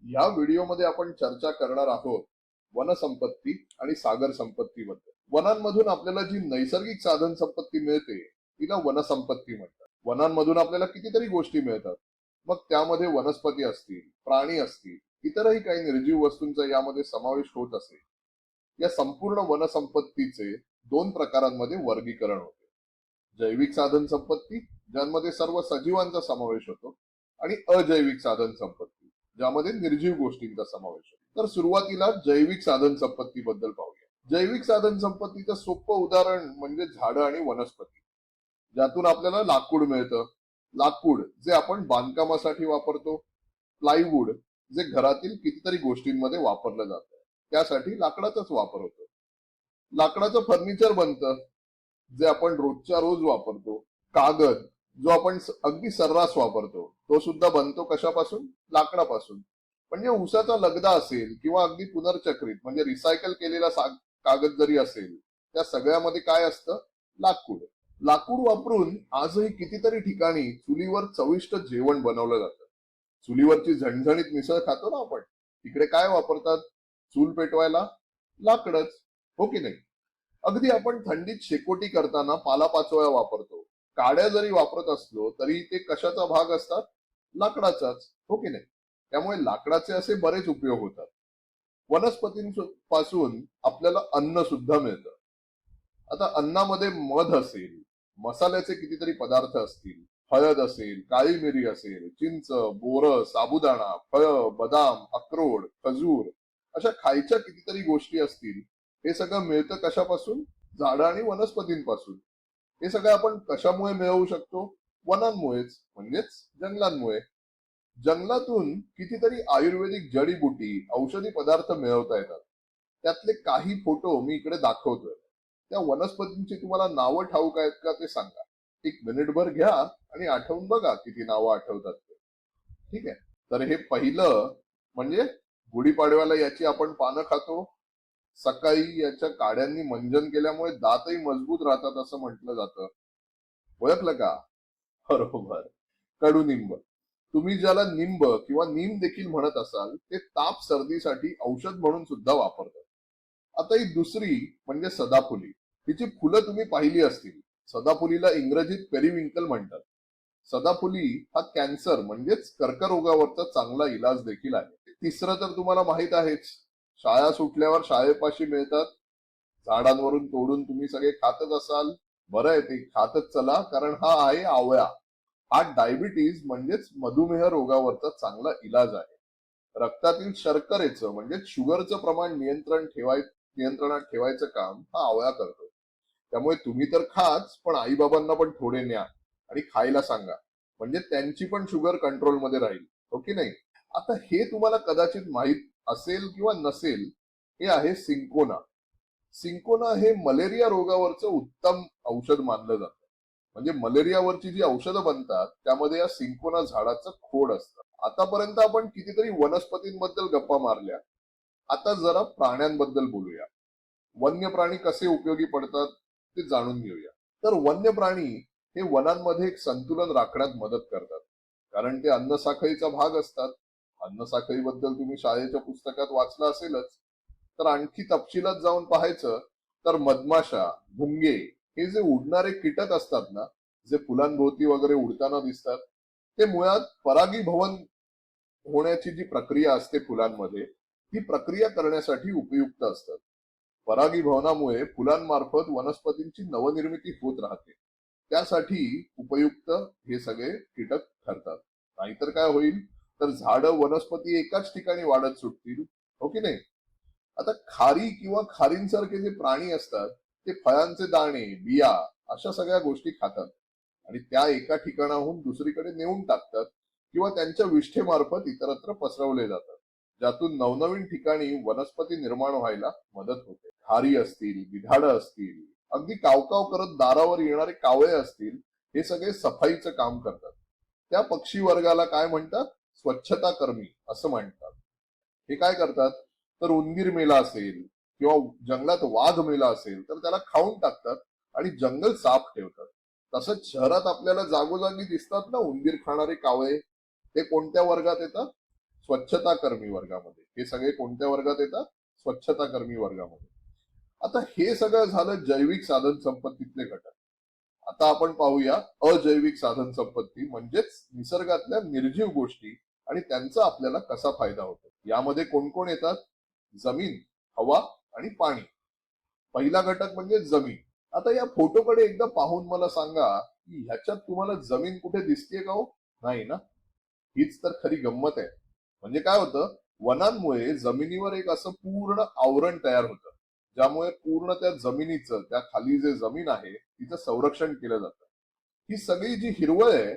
या व्हिडिओमध्ये आपण चर्चा करणार आहोत वनसंपत्ती आणि सागर संपत्तीबद्दल. वनांमधून आपल्याला जी नैसर्गिक साधन संपत्ती मिळते तिला वनसंपत्ती म्हणतात. वनांमधून आपल्याला कितीतरी गोष्टी मिळतात. मग त्यामध्ये वनस्पती असतील, प्राणी असतील, इतरही काही निर्जीव वस्तूंचा यामध्ये समावेश होत असेल. या संपूर्ण वनसंपत्तीचे दोन प्रकारांमध्ये वर्गीकरण होते. जैविक साधन संपत्ती, ज्यामध्ये सर्व सजीवांचा समावेश होतो, आणि अजैविक साधन संपत्ती, ज्यामध्ये निर्जीव गोष्टींचा समावेश होतो. तर सुरुवातीला जैविक साधन संपत्तीबद्दल पाहूया. जैविक साधन संपत्तीचं सोपं उदाहरण म्हणजे झाडं आणि वनस्पती, ज्यातून आपल्याला लाकूड मिळतं. लाकूड जे आपण बांधकामासाठी वापरतो, प्लायवूड जे घरातील कितीतरी गोष्टींमध्ये वापरलं जातं, त्यासाठी लाकडाचाच वापर होतो. लाकडाचं फर्निचर बनतं जे आपण रोजच्या रोज वापरतो. कागद जो आपण अगदी सर्रास वापरतो, तो सुद्धा बनतो कशापासून? लाकडापासून. म्हणजे उसाचा लगदा असेल किंवा अगदी पुनर्चक्रित म्हणजे रिसायकल केलेला कागद जरी असेल, त्या सगळ्यामध्ये काय असतं? लाकूड. लाकूड वापरून आजही कितीतरी ठिकाणी चुलीवर चविष्ट जेवण बनवलं जातं. चुलीवरची झणझणीत मिसळ खातो ना आपण, तिकडे काय वापरतात चूल पेटवायला? लाकडच, हो की नाही? अगदी आपण थंडीत शेकोटी करताना पालापाचोळ्या वापरतो. काड्या जरी वापरत असलो तरी ते कशाचा भाग असतात? लाकडाचाच, हो की नाही? त्यामुळे लाकडाचे असे बरेच उपयोग होतात. वनस्पतींपासून आपल्याला अन्न सुद्धा मिळतं. आता अन्नामध्ये मध असेल, मसाल्याचे कितीतरी पदार्थ असतील, हळद असेल, काळी मिरी असेल, चिंच, बोरं, साबुदाणा, फळं, बदाम, अक्रोड, खजूर, अशा खायच्या कितीतरी गोष्टी असतील. हे सगळं मिळतं कशापासून? झाडं आणि वनस्पतींपासून. हे सगळं आपण कशामुळे मिळवू शकतो? वनांमुळेच, म्हणजेच जंगलांमुळे. जंगलातून कितीतरी आयुर्वेदिक जडीबुटी, औषधी पदार्थ मिळवता येतात. त्यातले काही फोटो मी इकडे दाखवतोय. त्या वनस्पतींची तुम्हाला नावं ठाऊक आहेत का ते सांगा. एक मिनिटभर घ्या आणि आठवून बघा किती नावं आठवतात ते. ठीक आहे? तर हे पहिलं म्हणजे गुढीपाडव्याला याची आपण पानं खातो. सकाळी याच्या काड्यांनी मंजन केल्यामुळे दातही मजबूत राहतात असं म्हटलं जातं. ओळखलं का? बरोबर, कडुनिंब. तुम्ही ज्याला निंब किंवा नीम देखील म्हणत असाल, ते ताप सर्दीसाठी औषध म्हणून सुद्धा वापरतात. आता ही दुसरी म्हणजे सदाफुली. तिची फुलं तुम्ही पाहिली असतील. सदाफुलीला इंग्रजीत पेरिविंकल म्हणतात. सदाफुली हा कॅन्सर म्हणजेच कर्करोगावरचा चांगला इलाज देखील आहे. तिसरं तर तुम्हाला माहित आहेच, शाळा सुटल्यावर शाळेपाशी मिळतात. झाडांवरून तोडून तुम्ही सगळे खातच असाल. बरं आहे, ते खातच चला, कारण हा आहे आवळा. हा डायबिटीज म्हणजेच मधुमेह रोगावरचा चांगला इलाज आहे. रक्तातील शर्करेचं म्हणजे शुगरचं प्रमाण नियंत्रणात ठेवायचं काम हा आवळा करतो. त्यामुळे तुम्ही तर खाच, पण आई बाबांना पण थोडे न्या आणि खायला सांगा, म्हणजे त्यांची पण शुगर कंट्रोलमध्ये राहील, हो की नाही? आता हे तुम्हाला कदाचित माहीत असेल किंवा नसेल, हे आहे सिंकोना. सिंकोना हे मलेरिया रोगावरचं उत्तम औषध मानलं जातं. म्हणजे मलेरियावरची जी औषधं बनतात त्यामध्ये या सिंकोना झाडाचं खोड असतं. आतापर्यंत आपण कितीतरी वनस्पतींबद्दल गप्पा मारल्या. आता जरा प्राण्यांबद्दल बोलूया. वन्य प्राणी कसे उपयोगी पडतात ते जाणून घेऊया. तर वन्य प्राणी हे वनांमध्ये एक संतुलन राखण्यात मदत करतात, कारण ते अन्नसाखळीचा भाग असतात. अन्नसाखळीबद्दल तुम्ही शाळेच्या पुस्तकात वाचलं असेलच. तर आणखी तपशिलात जाऊन पाहायचं तर मधमाशा, भुंगे हे जे उडणारे कीटक असतात ना, जे फुलांभोवती वगैरे उडताना दिसतात, ते मुळात परागीभवन होण्याची जी प्रक्रिया असते फुलांमध्ये, ती प्रक्रिया करण्यासाठी उपयुक्त असतात. परागीभवनामुळे फुलांमार्फत वनस्पतींची नवनिर्मिती होत राहते. त्यासाठी उपयुक्त हे सगळे कीटक ठरतात. नाहीतर काय होईल? तर झाडं, वनस्पती एकाच ठिकाणी वाढत सुटतील, हो की नाही? आता खारी किंवा खारींसारखे जे प्राणी असतात, ते फळांचे दाणे, बिया अशा सगळ्या गोष्टी खातात आणि त्या एका ठिकाणाहून दुसरीकडे नेऊन टाकतात किंवा त्यांच्या विष्ठेमार्फत इतरत्र पसरवले जातात, ज्यातून नवनवीन ठिकाणी वनस्पती निर्माण व्हायला मदत होते. खारी असतील, गिधाडं असतील, अगदी कावकाव करत दारावर येणारे कावळे असतील, हे सगळे सफाईचं काम करतात. त्या पक्षी वर्गाला काय म्हणतात? स्वच्छता कर्मी असं म्हणतात. हे काय करतात? तर उंदीर मेला असेल किंवा जंगलात वाघ मेला असेल तर त्याला खाऊन टाकतात आणि जंगल साफ ठेवतात. तसंच शहरात आपल्याला जागोजागी दिसतात ना उंदीर खाणारे कावळे. ते कोणत्या वर्गात येतात? स्वच्छता कर्मी वर्गामध्ये. हे सगळे कोणत्या वर्गात येतात? स्वच्छता कर्मी वर्गामध्ये. आता हे सगळं झालं जैविक साधन संपत्तीतले घटक. आता आपण पाहूया अजैविक साधन संपत्ती, म्हणजेच निसर्गातल्या निर्जीव गोष्टी आणि त्यांचा आपल्याला कसा फायदा होतो. यामध्ये कोण कोण येतात? जमीन, हवा आणि पाणी. पहिला घटक म्हणजे जमीन. आता या फोटोकडे एकदा पाहून मला सांगा की ह्याच्यात तुम्हाला जमीन कुठे दिसतेय का हो? नाही ना? हीच तर खरी गंमत आहे. म्हणजे काय होतं, वनांमुळे जमिनीवर एक असं पूर्ण आवरण तयार होतं, ज्यामुळे पूर्ण त्या जमिनीचं, त्या खाली जे जमीन आहे तिचं संरक्षण केलं जातं. ही सगळी जी हिरवळ आहे,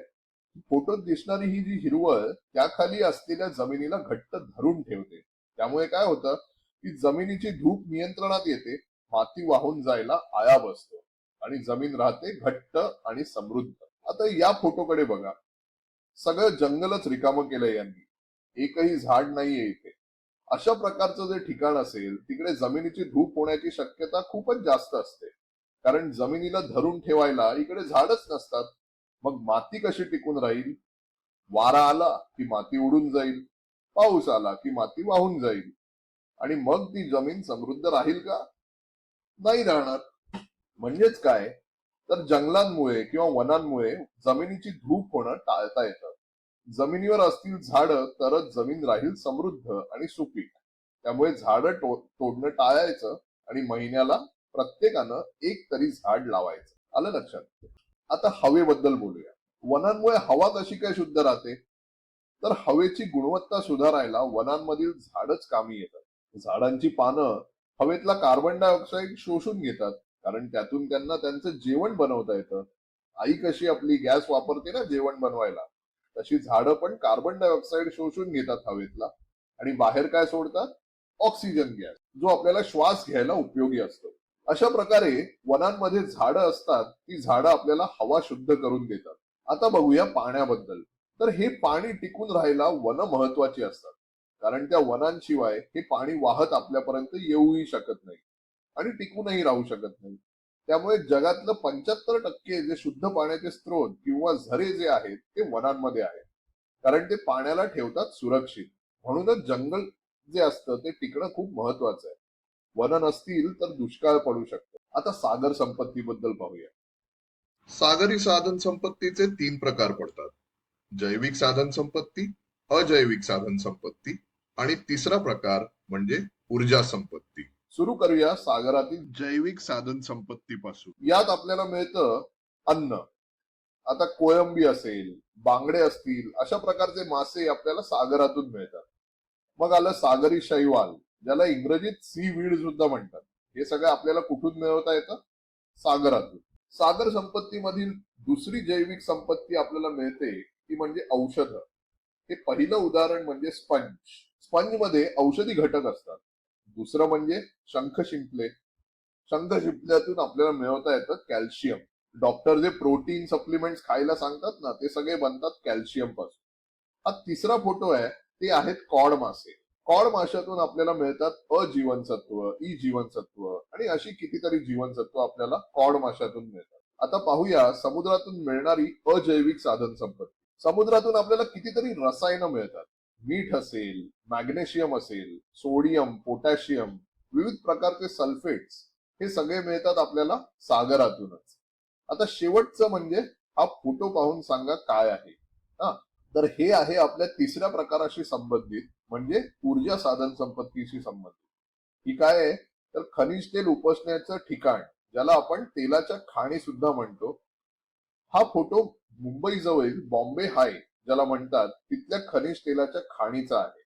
फोटोत दिसणारी ही जी हिरवळ त्याखाली असलेल्या जमिनीला घट्ट धरून ठेवते. त्यामुळे काय होतं की जमिनीची धूप नियंत्रणात येते, माती वाहून जायला आळा बसतो आणि जमीन राहते घट्ट आणि समृद्ध. आता या फोटोकडे बघा, सगळं जंगलच रिकामं केलंय यांनी, एकही झाड नाहीये इथे. अशा प्रकारचं जे ठिकाण असेल तिकडे जमिनीची धूप होण्याची शक्यता खूपच जास्त असते, कारण जमिनीला धरून ठेवायला इकडे झाडच नसतात. मग माती कशी टिकून राहील? वारा आला की माती उडून जाईल, पाऊस आला की माती वाहून जाईल, आणि मग ती जमीन समृद्ध राहील का? नाही राहणार. म्हणजेच काय, तर जंगलांमुळे किंवा वनांमुळे जमिनीची धूप होणं टाळता येतं. जमिनीवर असतील झाडं तरच जमीन राहील समृद्ध आणि सुपीक. त्यामुळे झाडं तोडणं टाळायचं आणि महिन्याला प्रत्येकानं एक तरी झाड लावायचं. आलं लक्षात? आता हवेबद्दल बोलूया. वनांमुळे हवा कशी काय शुद्ध राहते? तर हवेची गुणवत्ता सुधारायला वनांमधील झाडच कामी येतात. झाडांची पानं हवेतला कार्बन डायऑक्साईड शोषून घेतात, कारण त्यातून त्यांना त्यांचं जेवण बनवता येतं. आई कशी आपली गॅस वापरते ना जेवण बनवायला, तशी झाडं पण कार्बन डायऑक्साईड शोषून घेतात हवेतला आणि बाहेर काय सोडतात? ऑक्सिजन गॅस, जो आपल्याला श्वास घ्यायला उपयोगी असतो. अशा प्रकारे वनांमध्ये झाडं असतात, ती झाडं आपल्याला हवा शुद्ध करून देतात. आता बघूया पाण्याबद्दल. तर हे पाणी टिकून राहायला वन महत्वाची असतात, कारण त्या वनांशिवाय हे पाणी वाहत आपल्यापर्यंत येऊही शकत नाही आणि टिकूनही राहू शकत नाही. त्यामुळे जगातलं 75% जे शुद्ध पाण्याचे स्रोत किंवा झरे जे आहेत ते वनांमध्ये आहेत, कारण ते पाण्याला ठेवतात सुरक्षित. म्हणूनच जंगल जे असतं ते टिकणं खूप महत्वाचं आहे. वन नसतील तर दुष्काळ पडू शकतो. आता सागर संपत्तीबद्दल पाहूया. सागरी साधन संपत्तीचे 3 प्रकार पडतात: जैविक साधन संपत्ती, अजैविक साधन संपत्ती आणि तिसरा प्रकार म्हणजे ऊर्जा संपत्ती. सुरू करूया सागरातील जैविक साधन संपत्तीपासून. यात आपल्याला मिळतं अन्न. आता कोळंबी असेल, बांगडे असतील, अशा प्रकारचे मासे आपल्याला सागरातून मिळतात. मग आलं सागरी शैवाल, ज्याला इंग्रजीत सी वीड सुद्धा म्हणतात. हे सगळं आपल्याला कुठून मिळवता येतं? सागरातून. सागर संपत्तीमधील दुसरी जैविक संपत्ती आपल्याला मिळते ती म्हणजे औषधं. हे पहिलं उदाहरण म्हणजे स्पंज. स्पंजमध्ये औषधी घटक असतात. दुसरं म्हणजे शंख शिंपले. शंख शिंपल्यातून आपल्याला मिळवता येतं कॅल्शियम. डॉक्टर जे प्रोटीन सप्लिमेंट्स खायला सांगतात ना, ते सगळे बनतात कॅल्शियम पासून. हा तिसरा फोटो आहे, ते आहेत कॉड मासे. कॉड माशातून आपल्याला मिळतात अजीवनसत्व, ई जीवनसत्व आणि अशी कितीतरी जीवनसत्व आपल्याला कॉड माशातून मिळतात. आता पाहूया समुद्रातून मिळणारी अजैविक साधन संपत्ती. समुद्रातून आपल्याला कितीतरी रसायनं मिळतात. मीठ असेल, मॅग्नेशियम असेल, सोडियम, पोटॅशियम, विविध प्रकारचे सल्फेट्स, हे सगळे मिळतात आपल्याला सागरातूनच. आता शेवटचं म्हणजे हा फोटो पाहून सांगा काय आहे. हा, तर हे आहे आपल्या तिसऱ्या प्रकाराशी संबंधित, म्हणजे ऊर्जा साधन संपत्तीशी संबंधित. ही काय आहे, तर खनिज तेल उपसण्याचं ठिकाण, ज्याला आपण तेलाच्या खाणी सुद्धा म्हणतो. हा फोटो मुंबई जवळील बॉम्बे हाय ज्याला म्हणतात, तिथल्या खनिज तेलाच्या खाणीचा आहे,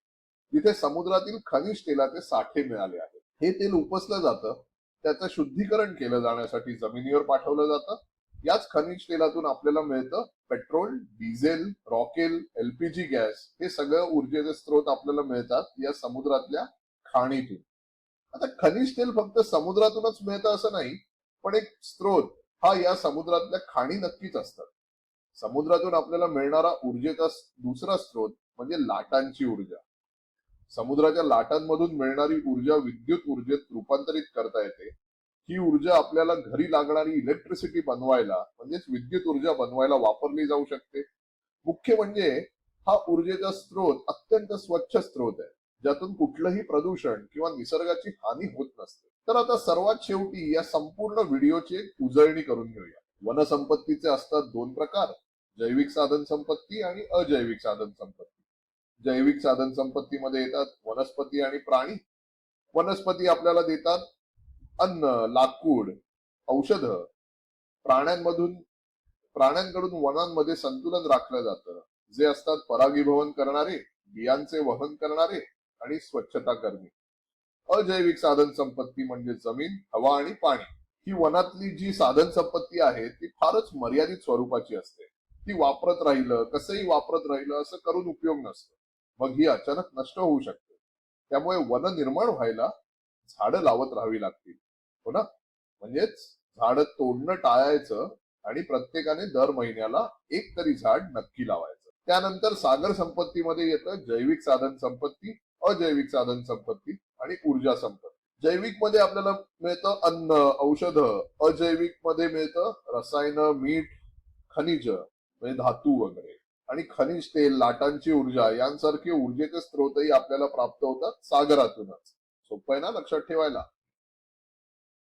जिथे समुद्रातील खनिज तेलाचे साठे मिळाले आहेत. हे तेल उपसलं जातं, त्याचं शुद्धीकरण केलं जाण्यासाठी जमिनीवर पाठवलं जातं. याच खनिज तेलातून आपल्याला मिळतं पेट्रोल, डिझेल, रॉकेल, एलपीजी गॅस. हे सगळं ऊर्जेचे स्रोत आपल्याला मिळतात या समुद्रातल्या खाणीतून. आता खनिज तेल फक्त समुद्रातूनच मिळतं असं नाही, पण एक स्रोत हा या समुद्रातल्या खाणी नक्कीच असतात. समुद्रातून आपल्याला मिळणारा ऊर्जेचा दुसरा स्रोत म्हणजे लाटांची ऊर्जा. समुद्राच्या लाटांमधून मिळणारी ऊर्जा विद्युत ऊर्जेत रूपांतरित करता येते. ही ऊर्जा आपल्याला घरी लागणारी इलेक्ट्रिसिटी बनवायला, म्हणजेच विद्युत ऊर्जा बनवायला वापरली जाऊ शकते. मुख्य म्हणजे हा ऊर्जेचा स्रोत अत्यंत स्वच्छ स्रोत आहे, ज्यातून कुठलंही प्रदूषण किंवा निसर्गाची हानी होत नसते. तर आता सर्वात शेवटी या संपूर्ण व्हिडिओची एक उजळणी करून घेऊया. वनसंपत्तीचे असतात दोन प्रकार, जैविक साधन संपत्ती आणि अजैविक साधन संपत्ती. जैविक साधन संपत्तीमध्ये येतात वनस्पती आणि प्राणी. वनस्पती आपल्याला देतात अन्न, लाकूड, औषधं. प्राण्यांमधून प्राण्यांकडून वनांमध्ये संतुलन राखलं जातं, जे असतात परागीभवन करणारे, बियांचे वहन करणारे आणि स्वच्छता करणे. अजैविक साधन संपत्ती म्हणजे जमीन, हवा आणि पाणी. ही वनातली जी साधन संपत्ती आहे ती फारच मर्यादित स्वरूपाची असते. ती वापरत राहिलं, कसंही वापरत राहिलं असं करून उपयोग नसतो. मग ही अचानक नष्ट होऊ शकते. त्यामुळे वन निर्माण व्हायला झाडं लावत राहावी लागतील. हो ना? म्हणजेच झाडं तोडणं टाळायचं आणि प्रत्येकाने दर महिन्याला एक तरी झाड नक्की लावायचं. त्यानंतर सागर संपत्तीमध्ये येतं जैविक साधन संपत्ती, अजैविक साधन संपत्ती आणि ऊर्जा संपत्ती. जैविक मध्ये आपल्याला मिळतं अन्न, औषधं. अजैविक मध्ये मिळतं रसायन, मीठ, खनिज म्हणजे धातू वगैरे. आणि खनिज तेल, लाटांची ऊर्जा यांसारखे ऊर्जेचे स्रोतही आपल्याला प्राप्त होतात सागरातूनच. सोपं आहे ना लक्षात ठेवायला?